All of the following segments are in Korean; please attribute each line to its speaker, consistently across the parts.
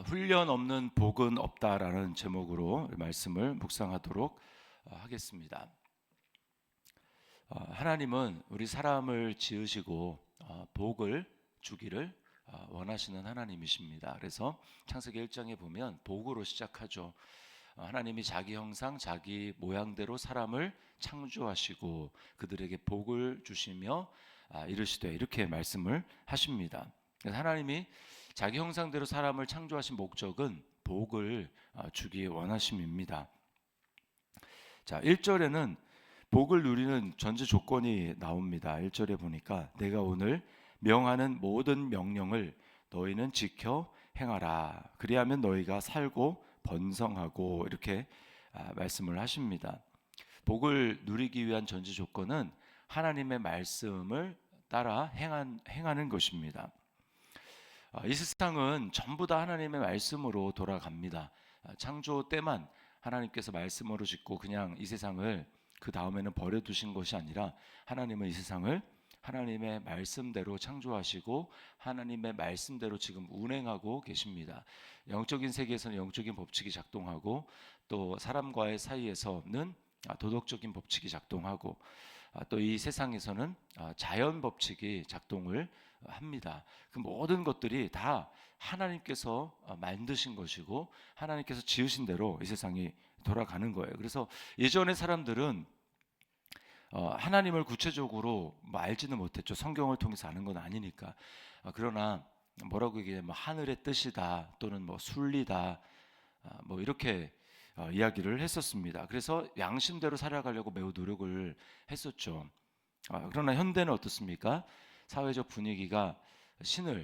Speaker 1: 훈련 없는 복은 없다라는 제목으로 말씀을 묵상하도록 하겠습니다. 하나님은 우리 사람을 지으시고 복을 주기를 원하시는 하나님이십니다. 그래서 창세기 1장에 보면 복으로 시작하죠. 하나님이 자기 형상, 자기 모양대로 사람을 창조하시고 그들에게 복을 주시며 이르시되 이렇게 말씀을 하십니다. 그래서 하나님이 자기 형상대로 사람을 창조하신 목적은 복을 주기 원하심입니다. 자, 1절에는 복을 누리는 전제 조건이 나옵니다. 1절에 보니까 내가 오늘 명하는 모든 명령을 너희는 지켜 행하라. 그리하면 너희가 살고 번성하고 이렇게 말씀을 하십니다. 복을 누리기 위한 전제 조건은 하나님의 말씀을 따라 행하는 것입니다. 이 세상은 전부 다 하나님의 말씀으로 돌아갑니다. 창조 때만 하나님께서 말씀으로 짓고 그냥 이 세상을 그 다음에는 버려두신 것이 아니라 하나님은 이 세상을 하나님의 말씀대로 창조하시고 하나님의 말씀대로 지금 운행하고 계십니다. 영적인 세계에서는 영적인 법칙이 작동하고 또 사람과의 사이에서는 도덕적인 법칙이 작동하고 또 이 세상에서는 자연 법칙이 작동을 합니다. 그 모든 것들이 다 하나님께서 만드신 것이고 하나님께서 지으신 대로 이 세상이 돌아가는 거예요. 그래서 예전의 사람들은 하나님을 구체적으로 알지는 못했죠. 성경을 통해서 아는 건 아니니까. 그러나 뭐라고 얘기해? 하늘의 뜻이다 또는 순리다 뭐 이렇게 이야기를 했었습니다. 그래서 양심대로 살아가려고 매우 노력을 했었죠. 그러나 현대는 어떻습니까? 사회적 분위기가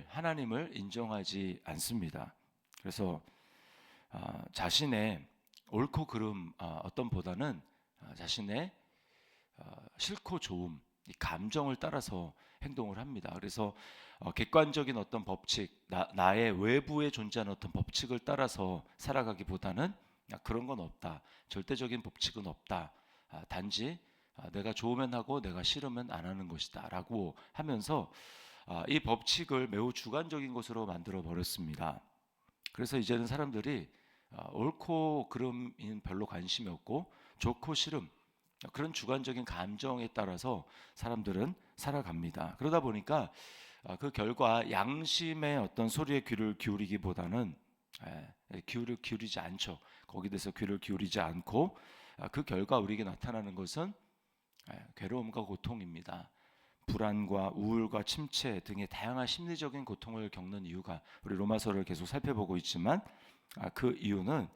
Speaker 1: 하나님을 인정하지 않습니다. 그래서 자신의 옳고 그름 어떤 보다는 자신의 싫고 좋음, 이 감정을 따라서 행동을 합니다. 그래서 객관적인 어떤 법칙, 나의 외부에 존재하는 어떤 법칙을 따라서 살아가기보다는 그런 건 없다. 절대적인 법칙은 없다. 단지 내가 좋으면 하고 내가 싫으면 안 하는 것이다 라고 하면서 이 법칙을 매우 주관적인 것으로 만들어 버렸습니다. 그래서 이제는 사람들이 옳고 그름인 별로 관심이 없고 좋고 싫음 그런 주관적인 감정에 따라서 사람들은 살아갑니다. 그러다 보니까 그 결과 양심의 어떤 소리에 귀를 기울이기보다는 귀를 기울이지 않죠. 거기에 대해서 귀를 기울이지 않고 그 결과 우리에게 나타나는 것은 괴로움과 고통입니다. 불안과 우울과 침체 등의 다양한 심리적인 고통을 겪는 이유가 우리 로마서를 계속 살펴보고 있지만 그 이유는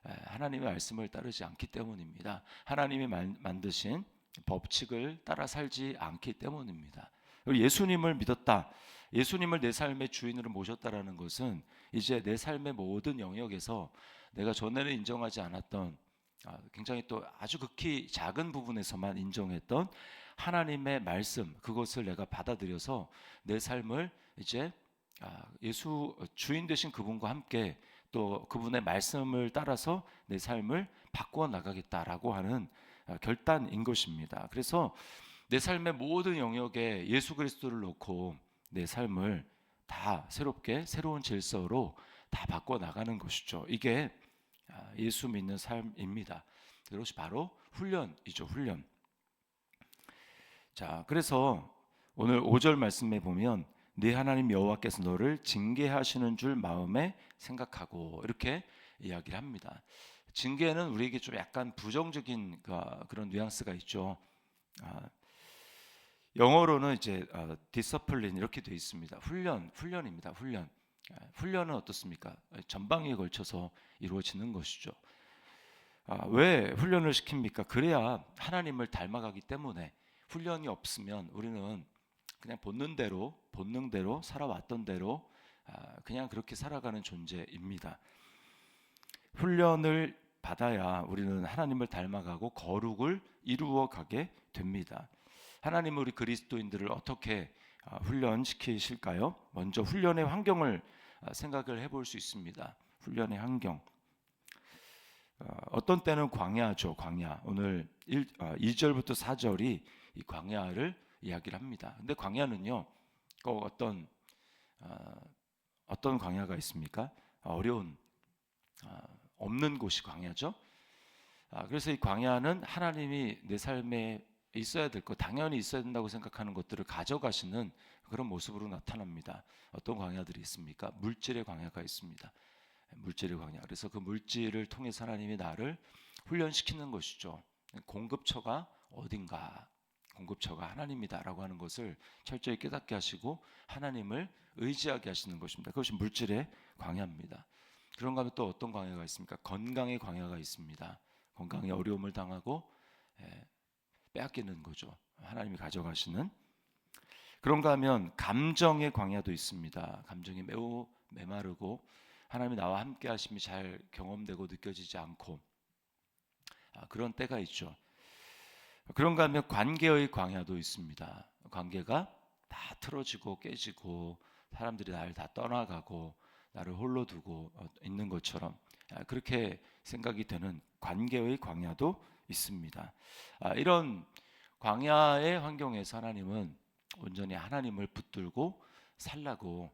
Speaker 1: 하나님의 말씀을 따르지 않기 때문입니다. 하나님이 만드신 법칙을 따라 살지 않기 때문입니다. 예수님을 믿었다. 예수님을 내 삶의 주인으로 모셨다라는 것은 이제 내 삶의 모든 영역에서 내가 전에는 인정하지 않았던 굉장히 또 아주 극히 작은 부분에서만 인정했던 하나님의 말씀 그것을 내가 받아들여서 내 삶을 이제 예수 주인 되신 그분과 함께 또 그분의 말씀을 따라서 내 삶을 바꾸어 나가겠다라고 하는 결단인 것입니다. 그래서 내 삶의 모든 영역에 예수 그리스도를 놓고 내 삶을 다 새롭게 새로운 질서로 다 바꿔 나가는 것이죠. 이게 예수 믿는 삶입니다. 그것이 바로 훈련이죠. 훈련. 자, 그래서 오늘 5절 말씀에 보면 네 하나님 여호와께서 너를 징계하시는 줄 마음에 생각하고 이렇게 이야기를 합니다. 징계는 우리에게 좀 약간 부정적인 그런 뉘앙스가 있죠. 영어로는 이제 discipline 이렇게 되어 있습니다. 훈련입니다. 훈련은 어떻습니까? 전방위에 걸쳐서 이루어지는 것이죠. 왜 훈련을 시킵니까? 그래야 하나님을 닮아가기 때문에 훈련이 없으면 우리는 그냥 본능대로 살아왔던 대로 그냥 그렇게 살아가는 존재입니다. 훈련을 받아야 우리는 하나님을 닮아가고 거룩을 이루어 가게 됩니다. 하나님은 우리 그리스도인들을 어떻게 훈련시키실까요? 먼저 훈련의 환경을 생각을 해볼 수 있습니다. 훈련의 환경. 어떤 때는 광야죠. 광야. 오늘 2절부터 4절이 이 광야를 이야기를 합니다. 근데 광야는요, 꼭 어떤 광야가 있습니까? 어려운 없는 곳이 광야죠. 그래서 이 광야는 하나님이 내 삶에 있어야 될 것, 당연히 있어야 된다고 생각하는 것들을 가져가시는 그런 모습으로 나타납니다. 어떤 광야들이 있습니까? 물질의 광야가 있습니다. 물질의 광야. 그래서 그 물질을 통해서 하나님이 나를 훈련시키는 것이죠. 공급처가 어딘가, 공급처가 하나님이다라고 하는 것을 철저히 깨닫게 하시고 하나님을 의지하게 하시는 것입니다. 그것이 물질의 광야입니다. 그런가 하면 또 어떤 광야가 있습니까? 건강의 광야가 있습니다. 건강에 어려움을 당하고 빼앗기는 거죠. 하나님이 가져가시는. 그런가 하면 감정의 광야도 있습니다. 감정이 매우 메마르고 하나님이 나와 함께 하심이 잘 경험되고 느껴지지 않고 그런 때가 있죠. 그런가 하면 관계의 광야도 있습니다. 관계가 다 틀어지고 깨지고 사람들이 나를 다 떠나가고 나를 홀로 두고 있는 것처럼 그렇게 생각이 되는 관계의 광야도 있습니다. 이런 광야의 환경에서 하나님은 온전히 하나님을 붙들고 살라고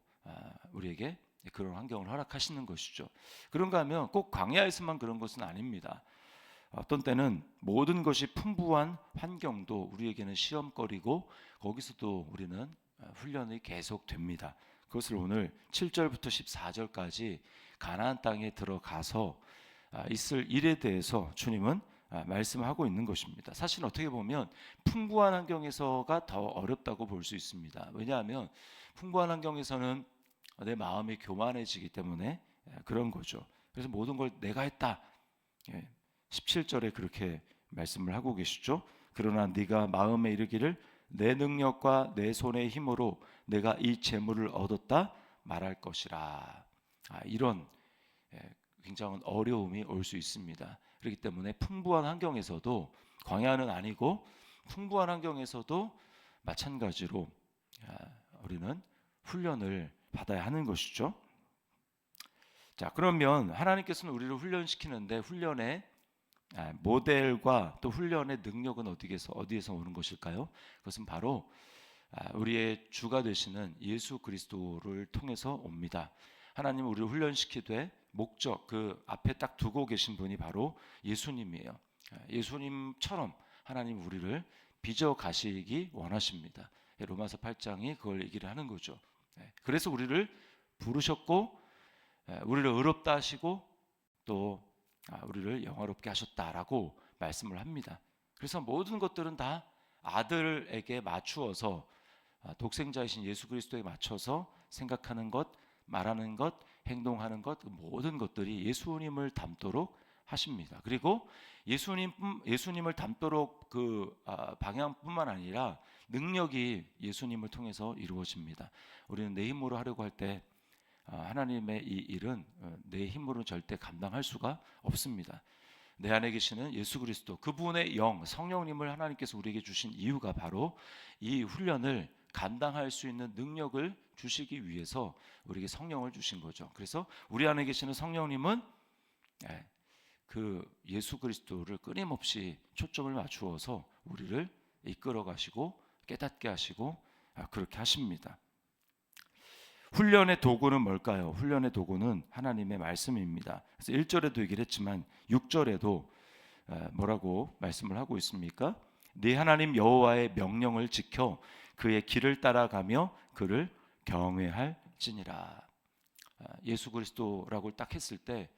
Speaker 1: 우리에게 그런 환경을 허락하시는 것이죠. 그런가 하면 꼭 광야에서만 그런 것은 아닙니다. 어떤 때는 모든 것이 풍부한 환경도 우리에게는 시험거리고 거기서도 우리는 훈련이 계속됩니다. 그것을 오늘 7절부터 14절까지 가나안 땅에 들어가서 있을 일에 대해서 주님은 말씀하고 있는 것입니다. 사실 어떻게 보면 풍부한 환경에서가 더 어렵다고 볼 수 있습니다. 왜냐하면 풍부한 환경에서는 내 마음이 교만해지기 때문에 그런 거죠. 그래서 모든 걸 내가 했다. 17절에 그렇게 말씀을 하고 계시죠. 그러나 네가 마음에 이르기를 내 능력과 내 손의 힘으로 내가 이 재물을 얻었다 말할 것이라. 이런 굉장한 어려움이 올 수 있습니다. 그렇기 때문에 풍부한 환경에서도 광야는 아니고 풍부한 환경에서도 마찬가지로 우리는 훈련을 받아야 하는 것이죠. 자, 그러면 하나님께서는 우리를 훈련시키는데 훈련의 모델과 또 훈련의 능력은 어디에서 오는 것일까요? 그것은 바로 우리의 주가 되시는 예수 그리스도를 통해서 옵니다. 하나님은 우리를 훈련시키되 목적 그 앞에 딱 두고 계신 분이 바로 예수님이에요. 예수님처럼 하나님 우리를 빚어 가시기 원하십니다. 로마서 8장이 그걸 얘기를 하는 거죠. 그래서 우리를 부르셨고 우리를 의롭다 하시고 또 우리를 영화롭게 하셨다라고 말씀을 합니다. 그래서 모든 것들은 다 아들에게 맞추어서 독생자이신 예수 그리스도에 맞춰서 생각하는 것, 말하는 것, 행동하는 것 모든 것들이 예수님을 닮도록 하십니다. 그리고 예수님을 닮도록 그 방향뿐만 아니라 능력이 예수님을 통해서 이루어집니다. 우리는 내 힘으로 하려고 할 때 하나님의 이 일은 내 힘으로는 절대 감당할 수가 없습니다. 내 안에 계시는 예수 그리스도 그분의 영 성령님을 하나님께서 우리에게 주신 이유가 바로 이 훈련을 감당할 수 있는 능력을 주시기 위해서 우리에게 성령을 주신 거죠. 그래서 우리 안에 계시는 성령님은 그 예수 그리스도를 끊임없이 초점을 맞추어서 우리를 이끌어 가시고 깨닫게 하시고 그렇게 하십니다. 훈련의 도구는 뭘까요? 훈련의 도구는 하나님의 말씀입니다. 그래서 1절에도 얘기를 했지만 6절에도 뭐라고 말씀을 하고 있습니까? 네 하나님 여호와의 명령을 지켜 그의 길을 따라가며 그를 경외할지니라. 예수 그리스도라고 딱 했을 때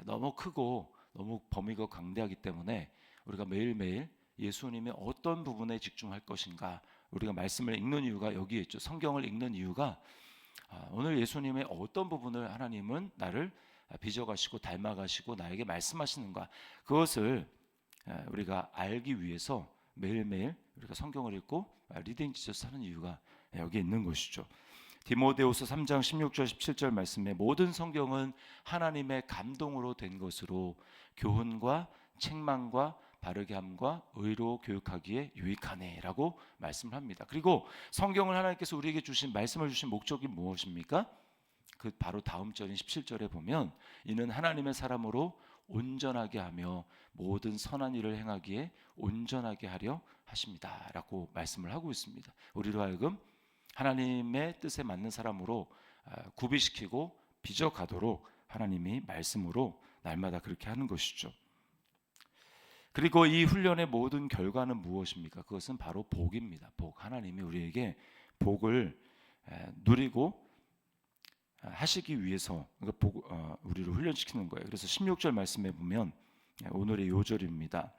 Speaker 1: 너무 크고 너무 범위가 광대하기 때문에 우리가 매일매일 예수님의 어떤 부분에 집중할 것인가 우리가 말씀을 읽는 이유가 여기에 있죠. 성경을 읽는 이유가 오늘 예수님의 어떤 부분을 하나님은 나를 빚어가시고 닮아가시고 나에게 말씀하시는가 그것을 우리가 알기 위해서 매일매일 우리가 성경을 읽고 리딩 지저스 하는 이유가 여기 있는 것이죠. 디모데후서 3장 16절 17절 말씀에 모든 성경은 하나님의 감동으로 된 것으로 교훈과 책망과 바르게 함과 의로 교육하기에 유익하네라고 말씀을 합니다. 그리고 성경을 하나님께서 우리에게 주신 말씀을 주신 목적이 무엇입니까? 그 바로 다음 절인 17절에 보면 이는 하나님의 사람으로 온전하게 하며 모든 선한 일을 행하기에 온전하게 하려 하십니다라고 말씀을 하고 있습니다. 우리로 하여금 하나님의 뜻에 맞는 사람으로 구비시키고 빚어가도록 하나님이 말씀으로 날마다 그렇게 하는 것이죠. 그리고 이 훈련의 모든 결과는 무엇입니까? 그것은 바로 복입니다. 복. 하나님이 우리에게 복을 누리고 하시기 위해서 우리를 훈련시키는 거예요. 그래서 16절 말씀에 보면 오늘의 요절입니다.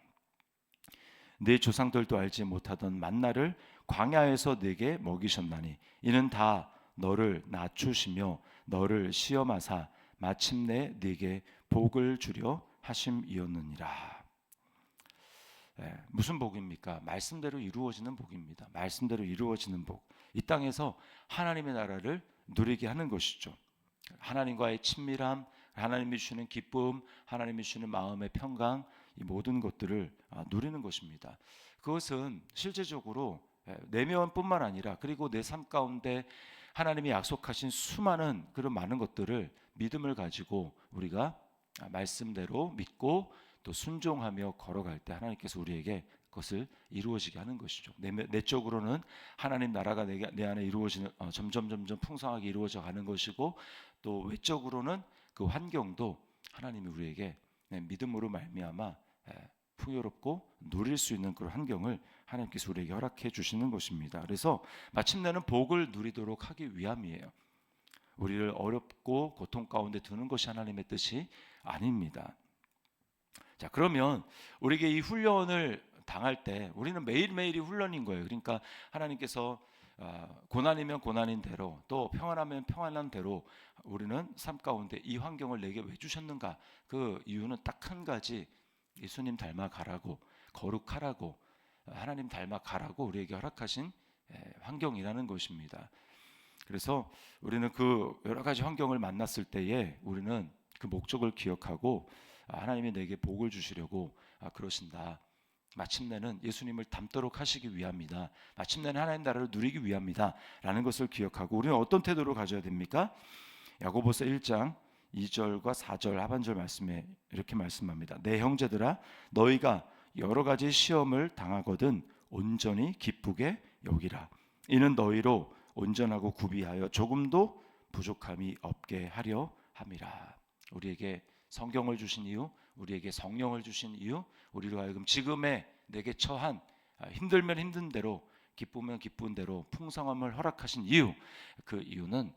Speaker 1: 내 조상들도 알지 못하던 만나를 광야에서 내게 먹이셨나니 이는 다 너를 낮추시며 너를 시험하사 마침내 네게 복을 주려 하심이었느니라. 무슨 복입니까? 말씀대로 이루어지는 복입니다. 말씀대로 이루어지는 복. 이 땅에서 하나님의 나라를 누리게 하는 것이죠. 하나님과의 친밀함, 하나님이 주시는 기쁨, 하나님이 주시는 마음의 평강, 이 모든 것들을 누리는 것입니다. 그것은 실제적으로 내면뿐만 아니라 그리고 내 삶 가운데 하나님이 약속하신 수많은 그런 많은 것들을 믿음을 가지고 우리가 말씀대로 믿고 또 순종하며 걸어갈 때 하나님께서 우리에게 그것을 이루어지게 하는 것이죠. 내적으로는 하나님 나라가 내 안에 이루어지는 점점 풍성하게 이루어져 가는 것이고 또 외적으로는 그 환경도 하나님이 우리에게 믿음으로 말미암아 풍요롭고 누릴 수 있는 그런 환경을 하나님께서 우리에게 허락해 주시는 것입니다. 그래서 마침내는 복을 누리도록 하기 위함이에요. 우리를 어렵고 고통 가운데 두는 것이 하나님의 뜻이 아닙니다. 자, 그러면 우리에게 이 훈련을 당할 때 우리는 매일매일이 훈련인 거예요. 그러니까 하나님께서 고난이면 고난인 대로 또 평안하면 평안한 대로 우리는 삶 가운데 이 환경을 내게 왜 주셨는가? 그 이유는 딱 한 가지, 예수님 닮아가라고, 거룩하라고, 하나님 닮아가라고 우리에게 허락하신 환경이라는 것입니다. 그래서 우리는 그 여러 가지 환경을 만났을 때에 우리는 그 목적을 기억하고 하나님이 내게 복을 주시려고 그러신다. 마침내는 예수님을 닮도록 하시기 위함이다. 마침내는 하나님 나라를 누리기 위함이다 라는 것을 기억하고 우리는 어떤 태도를 가져야 됩니까? 야고보서 1장 2절과 4절 하반절 말씀에 이렇게 말씀합니다. 내 형제들아 너희가 여러 가지 시험을 당하거든 온전히 기쁘게 여기라. 이는 너희로 온전하고 구비하여 조금도 부족함이 없게 하려 함이라. 우리에게 성경을 주신 이유, 우리에게 성령을 주신 이유, 우리로 하여금 지금의 내게 처한 힘들면 힘든 대로 기쁘면 기쁜 대로 풍성함을 허락하신 이유, 그 이유는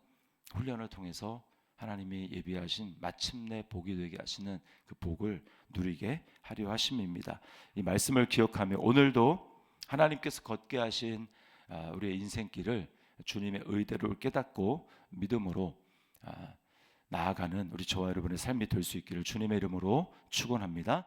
Speaker 1: 훈련을 통해서 하나님이 예비하신 마침내 복이 되게 하시는 그 복을 누리게 하려 하심입니다. 이 말씀을 기억하며 오늘도 하나님께서 걷게 하신 우리의 인생길을 주님의 의대로 깨닫고 믿음으로 나아가는 우리 저와 여러분의 삶이 될 수 있기를 주님의 이름으로 축원합니다.